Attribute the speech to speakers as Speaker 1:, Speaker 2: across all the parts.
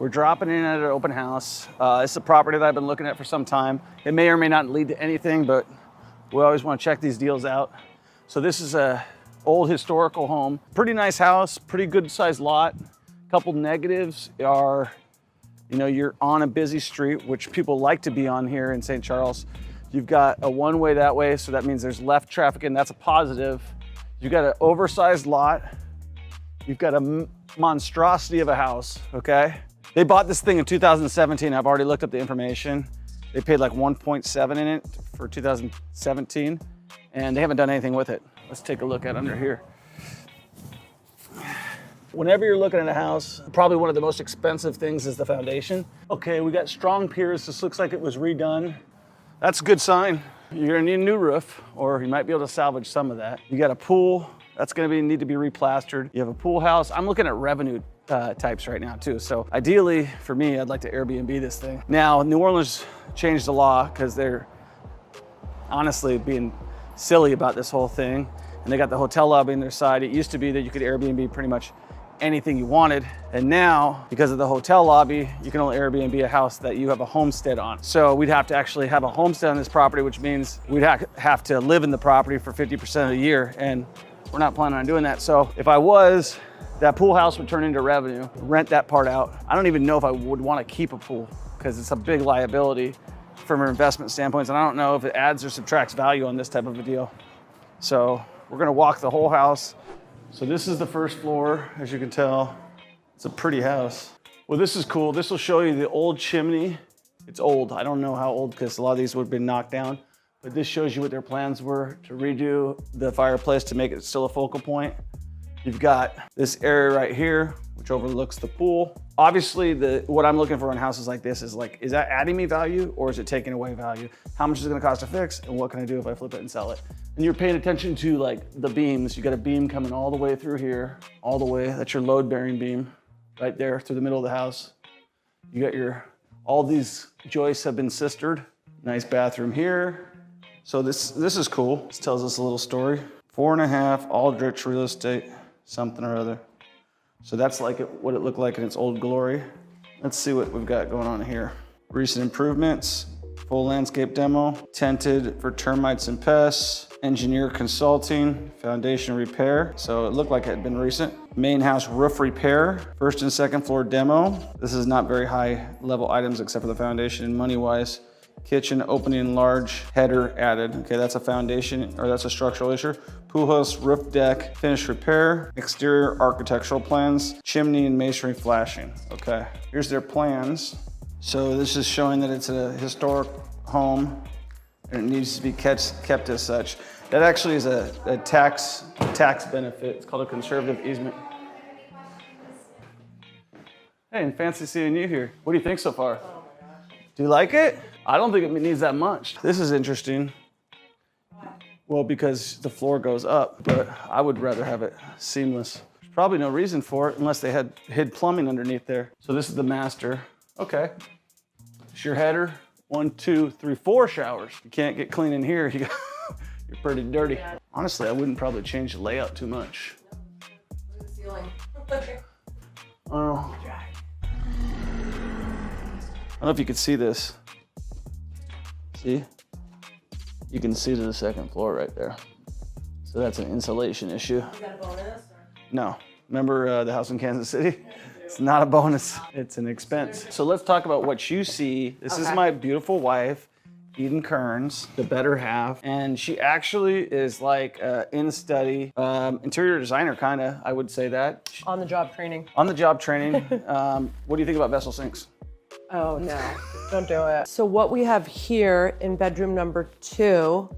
Speaker 1: We're dropping in at an open house. It's a property that I've been looking at for some time. It may or may not lead to anything, but we always want to check these deals out. So this is a old historical home. Pretty nice house, pretty good sized lot. Couple negatives are, you're on a busy street, which people like to be on here in St. Charles. You've got a one-way that way, so that means there's left traffic, and that's a positive. You've got an oversized lot. You've got a monstrosity of a house, okay? They bought this thing in 2017. I've already looked up the information. They paid like 1.7 in it for 2017, and they haven't done anything with it. Let's take a look at under here. Whenever you're looking at a house, probably one of the most expensive things is the foundation. Okay, we got strong piers. This looks like it was redone. That's a good sign. You're gonna need a new roof, or you might be able to salvage some of that. You got a pool. That's gonna need to be replastered. You have a pool house. I'm looking at revenue types right now too. So ideally for me, I'd like to Airbnb this thing. Now, New Orleans changed the law because they're honestly being silly about this whole thing. And they got the hotel lobby on their side. It used to be that you could Airbnb pretty much anything you wanted. And now, because of the hotel lobby, you can only Airbnb a house that you have a homestead on. So we'd have to actually have a homestead on this property, which means we'd have to live in the property for 50% of the year. And we're not planning on doing that. So if I was, that pool house would turn into revenue, rent that part out. I don't even know if I would want to keep a pool because it's a big liability from an investment standpoint. And I don't know if it adds or subtracts value on this type of a deal. So we're gonna walk the whole house. So this is the first floor, as you can tell. It's a pretty house. Well, this is cool. This will show you the old chimney. It's old. I don't know how old because a lot of these would have been knocked down. But this shows you what their plans were to redo the fireplace to make it still a focal point. You've got this area right here, which overlooks the pool. Obviously, what I'm looking for in houses like this is is that adding me value or is it taking away value? How much is it gonna cost to fix and what can I do if I flip it and sell it? And you're paying attention to the beams. You got a beam coming all the way through here, all the way. That's your load bearing beam right there through the middle of the house. You got all these joists have been sistered. Nice bathroom here. So this is cool. This tells us a little story. 4.5 Aldrich real estate, something or other. So that's what it looked like in its old glory. Let's see what we've got going on here. Recent improvements, full landscape demo, tented for termites and pests, engineer consulting, foundation repair. So it looked like it had been recent. Main house roof repair, first and second floor demo. This is not very high level items except for the foundation money-wise. Kitchen opening large header added. Okay, that's a foundation or that's a structural issue. Pool house, roof deck, finish repair, exterior architectural plans, chimney and masonry flashing. Okay, here's their plans. So this is showing that it's a historic home and it needs to be kept as such. That actually is a tax benefit. It's called a conservative easement. Hey, and fancy seeing you here. What do you think so far? Do you like it? I don't think it needs that much. This is interesting. Well, because the floor goes up, but I would rather have it seamless. There's probably no reason for it unless they hid plumbing underneath there. So this is the master. Okay. It's your header. 1, 2, 3, 4 showers. You can't get clean in here. You're pretty dirty. Honestly, I wouldn't probably change the layout too much.
Speaker 2: Look at the ceiling.
Speaker 1: Oh. I don't know if you could see this. See? You can see to the second floor right there. So that's an insulation issue.
Speaker 2: Is that a bonus?
Speaker 1: No. Remember the house in Kansas City? It's not a bonus, it's an expense. So let's talk about what you see. This is my beautiful wife, Eden Kearns, the better half. And she actually is in study, interior designer kinda, I would say that.
Speaker 2: On the job training.
Speaker 1: On the job training. What do you think about vessel sinks?
Speaker 2: Oh no, don't do it. So what we have here in bedroom number 2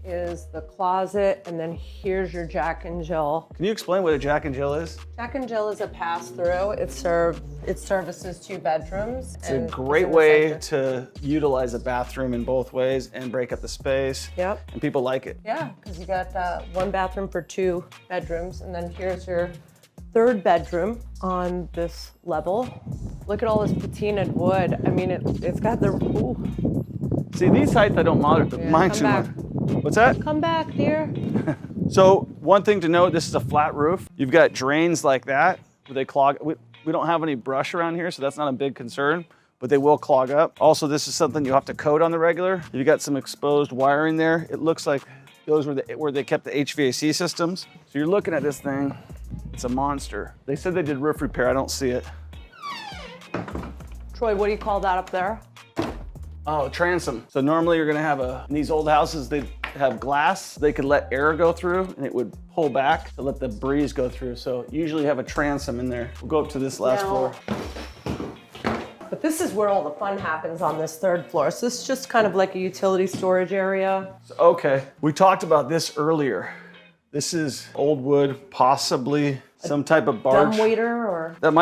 Speaker 2: is the closet, and then here's your Jack and Jill.
Speaker 1: Can you explain what a Jack and Jill is?
Speaker 2: Jack and Jill is a pass-through. It services 2 bedrooms.
Speaker 1: It's a great way to utilize a bathroom in both ways and break up the space.
Speaker 2: Yep.
Speaker 1: And people like it.
Speaker 2: Yeah, because you got 1 bathroom for 2 bedrooms, and then here's your 3rd bedroom on this level. Look at all this patinaed wood. I mean, it's got the, ooh.
Speaker 1: See, these heights I don't mind too much. What's that?
Speaker 2: Come back, dear.
Speaker 1: So one thing to note, this is a flat roof. You've got drains like that, where they clog. We don't have any brush around here, so that's not a big concern, but they will clog up. Also, this is something you have to coat on the regular. You got some exposed wiring there. It looks like those were where they kept the HVAC systems. So you're looking at this thing, it's a monster. They said they did roof repair, I don't see it.
Speaker 2: Troy, what do you call that up there?
Speaker 1: Oh, transom. So normally you're gonna have in these old houses, they have glass. They could let air go through and it would pull back to let the breeze go through. So usually you have a transom in there. We'll go up to this last floor.
Speaker 2: But this is where all the fun happens on this third floor. So this is just kind of like a utility storage area.
Speaker 1: Okay, we talked about this earlier. This is old wood, possibly some type of barge.
Speaker 2: Dumbwaiter or?
Speaker 1: That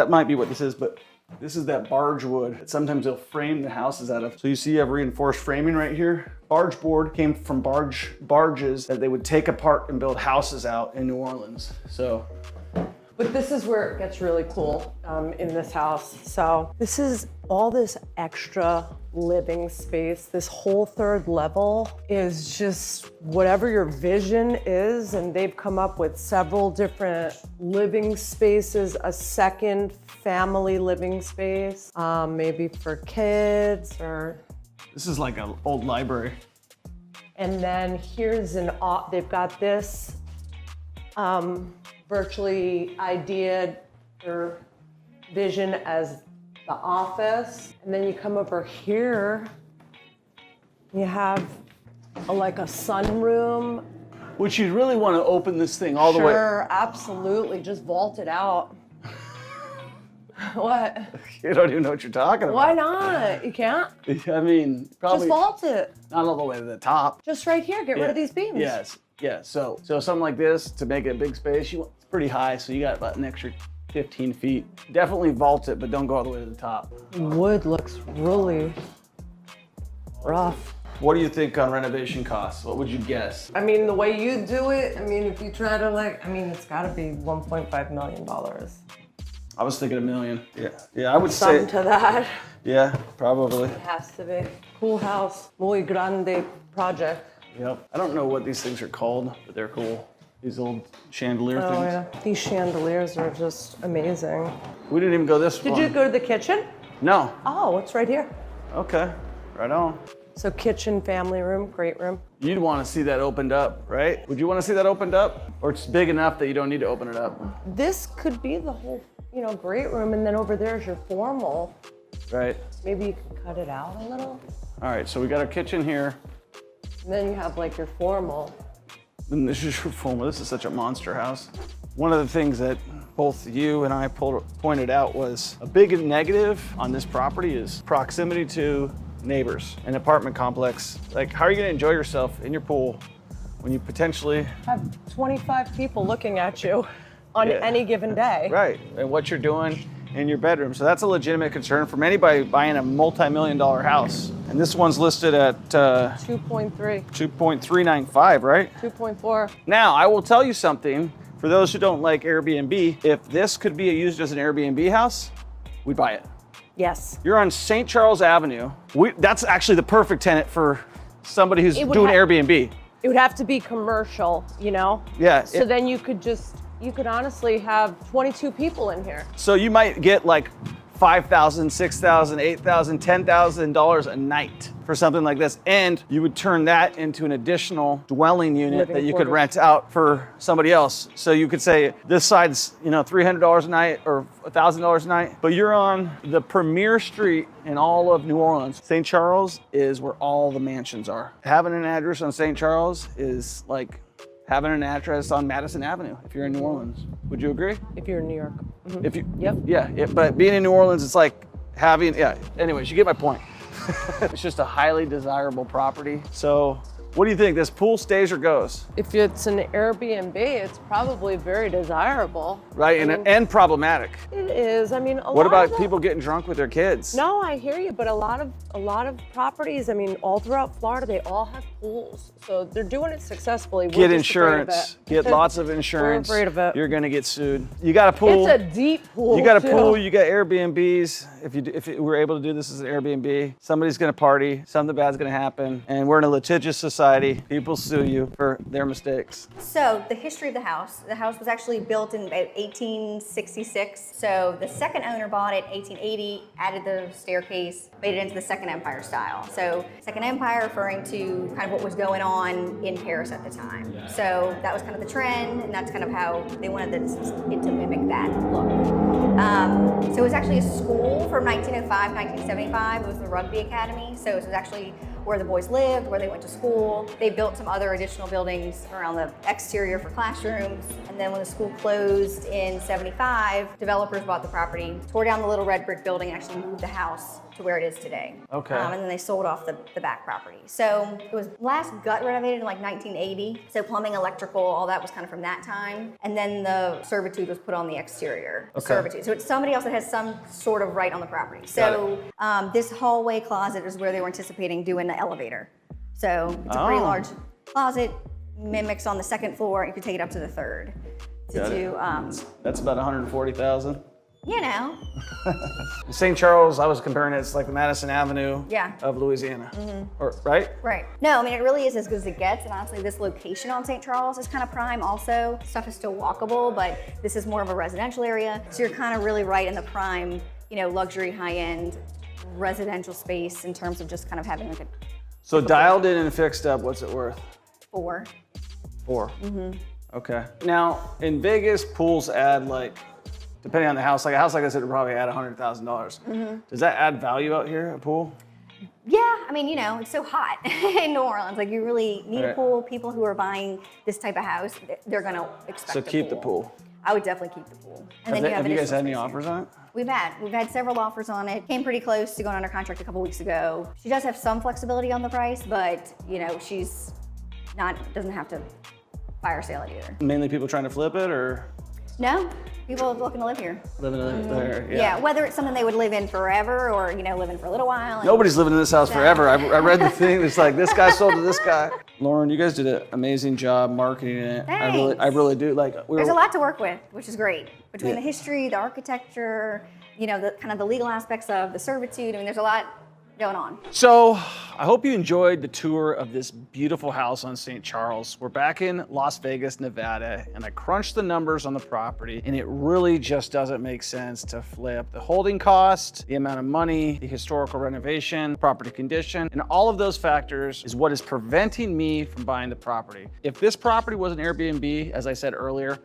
Speaker 1: might be what this is, but this is that barge wood that sometimes they'll frame the houses out of. So you see you have reinforced framing right here. Barge board came from barges that they would take apart and build houses out in New Orleans. So.
Speaker 2: But this is where it gets really cool in this house. So this is all this extra living space. This whole third level is just whatever your vision is, and they've come up with several different living spaces, a second family living space, maybe for kids or.
Speaker 1: This is like an old library.
Speaker 2: And then here's they've got this virtually ideaed or vision as the office. And then you come over here, you have like a sunroom.
Speaker 1: Which you'd really want to open this thing all the way.
Speaker 2: Sure, absolutely, just vault it out. What?
Speaker 1: You don't even know what you're talking about.
Speaker 2: Why not? You can't?
Speaker 1: I mean, probably.
Speaker 2: Just vault it.
Speaker 1: Not all the way to the top.
Speaker 2: Just right here, get rid of these beams.
Speaker 1: Yes, yeah. So something like this, to make it a big space, it's pretty high, so you got about an extra 15 feet. Definitely vault it, but don't go all the way to the top.
Speaker 2: Wood looks really rough.
Speaker 1: What do you think on renovation costs? What would you guess?
Speaker 2: I mean, the way you do it, I mean, if you try to it's gotta be $1.5 million.
Speaker 1: I was thinking $1 million. Yeah, I would
Speaker 2: Something
Speaker 1: say.
Speaker 2: to that.
Speaker 1: Yeah, probably.
Speaker 2: It has to be. Cool house, muy grande project.
Speaker 1: Yep. I don't know what these things are called, but they're cool. These old chandelier things.
Speaker 2: Oh yeah, these chandeliers are just amazing.
Speaker 1: We didn't even go this far.
Speaker 2: Did you go to the kitchen?
Speaker 1: No.
Speaker 2: Oh, it's right here.
Speaker 1: Okay, right on.
Speaker 2: So kitchen, family room, great room.
Speaker 1: You'd want to see that opened up, right? Would you want to see that opened up? Or it's big enough that you don't need to open it up?
Speaker 2: This could be the whole, great room, and then over there is your formal.
Speaker 1: Right.
Speaker 2: Maybe you can cut it out a little.
Speaker 1: All right, so we got our kitchen here.
Speaker 2: And then you have like your formal.
Speaker 1: And this is your formal. This is such a monster house. One of the things that both you and I pointed out was a big negative on this property is proximity to neighbors, an apartment complex. Like, how are you gonna enjoy yourself in your pool when you potentially
Speaker 2: have 25 people looking at you on any given day?
Speaker 1: Right, and what you're doing in your bedroom. So that's a legitimate concern from anybody buying a multi-million-dollar house. And this one's listed at
Speaker 2: 2.3.
Speaker 1: 2.395, right?
Speaker 2: 2.4.
Speaker 1: Now, I will tell you something. For those who don't like Airbnb, if this could be used as an Airbnb house, we'd buy it.
Speaker 2: Yes.
Speaker 1: You're on St. Charles Avenue. That's actually the perfect tenant for somebody who's doing Airbnb.
Speaker 2: It would have to be commercial,
Speaker 1: Yeah.
Speaker 2: So then you could honestly have 22 people in here.
Speaker 1: So you might get like $5,000, $6,000, $8,000, $10,000 a night for something like this. And you would turn that into an additional dwelling unit that you could rent out for somebody else. So you could say this side's, $300 a night or $1,000 a night, but you're on the premier street in all of New Orleans. St. Charles is where all the mansions are. Having an address on St. Charles is like having an address on Madison Avenue if you're in New Orleans. Would you agree?
Speaker 2: If you're in New York. Mm-hmm.
Speaker 1: If you,
Speaker 2: Yep.
Speaker 1: Yeah, but being in New Orleans, it's like having, anyways, you get my point. It's just a highly desirable property. So what do you think? This pool stays or goes?
Speaker 2: If it's an Airbnb, it's probably very desirable.
Speaker 1: Right, and problematic.
Speaker 2: It is.
Speaker 1: What about people getting drunk with their kids?
Speaker 2: No, I hear you, but a lot of properties, all throughout Florida, they all have pools. So they're doing it successwe're
Speaker 1: Get insurance. Get lots of insurance.
Speaker 2: We're afraid of it.
Speaker 1: You're gonna get sued. You got a pool.
Speaker 2: It's a deep pool.
Speaker 1: You got a pool, you got Airbnbs. If we're able to do this as an Airbnb, somebody's gonna party, something bad's gonna happen, and we're in a litigious society. society, people sue you for their mistakes.
Speaker 3: So the history of the house was actually built in about 1866. So the second owner bought it in 1880, added the staircase, made it into the Second Empire style. So Second Empire referring to kind of what was going on in Paris at the time. So that was kind of the trend, and that's kind of how they wanted it to mimic that look. So it was actually a school from 1905 to 1975. It was the Rugby Academy. So it was actually where the boys lived, where they went to school. They built some other additional buildings around the exterior for classrooms. And then when the school closed in 75, developers bought the property, tore down the little red brick building, and actually moved the house to where it is today.
Speaker 1: Okay.
Speaker 3: And then they sold off the back property. So it was last gut renovated in like 1980. So plumbing, electrical, all that was kind of from that time. And then the servitude was put on the exterior.
Speaker 1: Okay.
Speaker 3: Servitude. So it's somebody else that has some sort of right on the property. So this hallway closet is where they were anticipating doing the elevator. So it's a pretty large closet, mimics on the second floor. You could take it up to the third to do.
Speaker 1: That's about 140,000.
Speaker 3: You know.
Speaker 1: St. Charles, I was comparing it, it's like the Madison Avenue of Louisiana, or, right?
Speaker 3: Right. No, I mean, it really is as good as it gets. And honestly, this location on St. Charles is kind of prime also. Stuff is still walkable, but this is more of a residential area. So you're kind of really right in the prime, you know, luxury, high-end residential space in terms of just kind of having like a
Speaker 1: So dialed in and fixed up, what's it worth?
Speaker 3: 4.
Speaker 1: 4. Okay. Now, in Vegas, pools add like, depending on the house, like a house like this, it would probably add $100,000. Does that add value out here, a pool?
Speaker 3: Yeah, I mean, you know, it's so hot in New Orleans. Like, you really need a pool. People who are buying this type of house, they're going to expect
Speaker 1: So keep the pool.
Speaker 3: I would definitely keep the pool. And
Speaker 1: Have you guys had any offers on it?
Speaker 3: We've had several offers on it. Came pretty close to going under contract a couple weeks ago. She does have some flexibility on the price, but you know, she's doesn't have to fire sale it either.
Speaker 1: Mainly people trying to flip it, or?
Speaker 3: No, people looking to live here.
Speaker 1: Living there,
Speaker 3: Yeah, whether it's something they would live in forever or, you know, live in for a little while.
Speaker 1: Nobody's living in this house forever. I read the thing, it's like, this guy sold to this guy. Lauren, you guys did an amazing job marketing it.
Speaker 3: Thanks.
Speaker 1: I really do. Like,
Speaker 3: there's a lot to work with, which is great. Between the history, the architecture, you know, the kind of the legal aspects of the servitude. I mean, there's a lot going on.
Speaker 1: So I hope you enjoyed the tour of this beautiful house on St. Charles. We're back in Las Vegas, Nevada, and I crunched the numbers on the property, and it really just doesn't make sense to flip. The holding cost, the amount of money, the historical renovation, property condition, and all of those factors is what is preventing me from buying the property. If this property was an Airbnb, as I said earlier,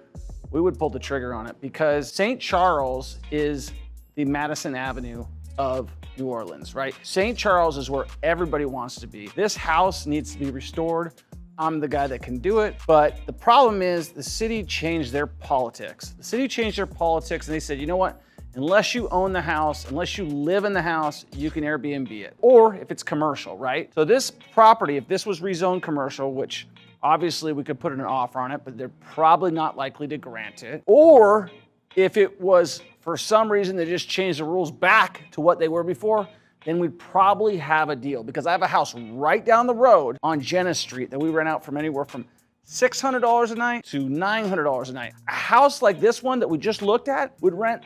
Speaker 1: we would pull the trigger on it, because St. Charles is the Madison Avenue of New Orleans, right? St. Charles is where everybody wants to be. This house needs to be restored. I'm the guy that can do it, but the problem is the city changed their politics. The city changed their politics, and they said, you know what? Unless you own the house, unless you live in the house, you can Airbnb it. Or if it's commercial, right? So this property, if this was rezoned commercial, which obviously we could put an offer on it, but they're probably not likely to grant it. Or if it was, for some reason, they just changed the rules back to what they were before, then we'd probably have a deal. Because I have a house right down the road on Jenna Street that we rent out from anywhere from $600 a night to $900 a night. A house like this one that we just looked at would rent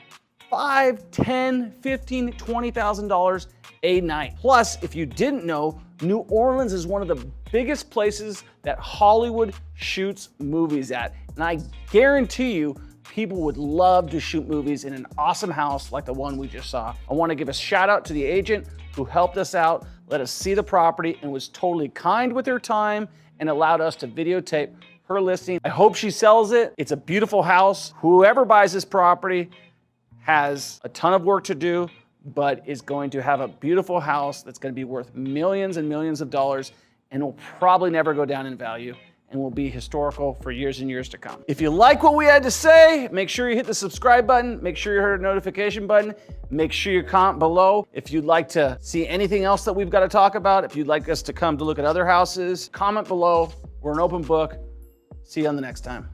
Speaker 1: $5,000, $10,000, $15,000, $20,000 a night. Plus, if you didn't know, New Orleans is one of the biggest places that Hollywood shoots movies at. And I guarantee you, people would love to shoot movies in an awesome house like the one we just saw. I want to give a shout out to the agent who helped us out, let us see the property, and was totally kind with her time and allowed us to videotape her listing. I hope she sells it. It's a beautiful house. Whoever buys this property has a ton of work to do, but is going to have a beautiful house that's going to be worth millions and millions of dollars, and will probably never go down in value, and will be historical for years and years to come. If you like what we had to say, make sure you hit the subscribe button, make sure you hit the notification button, make sure you comment below. If you'd like to see anything else that we've got to talk about, if you'd like us to come to look at other houses, comment below. We're an open book. See you on the next time.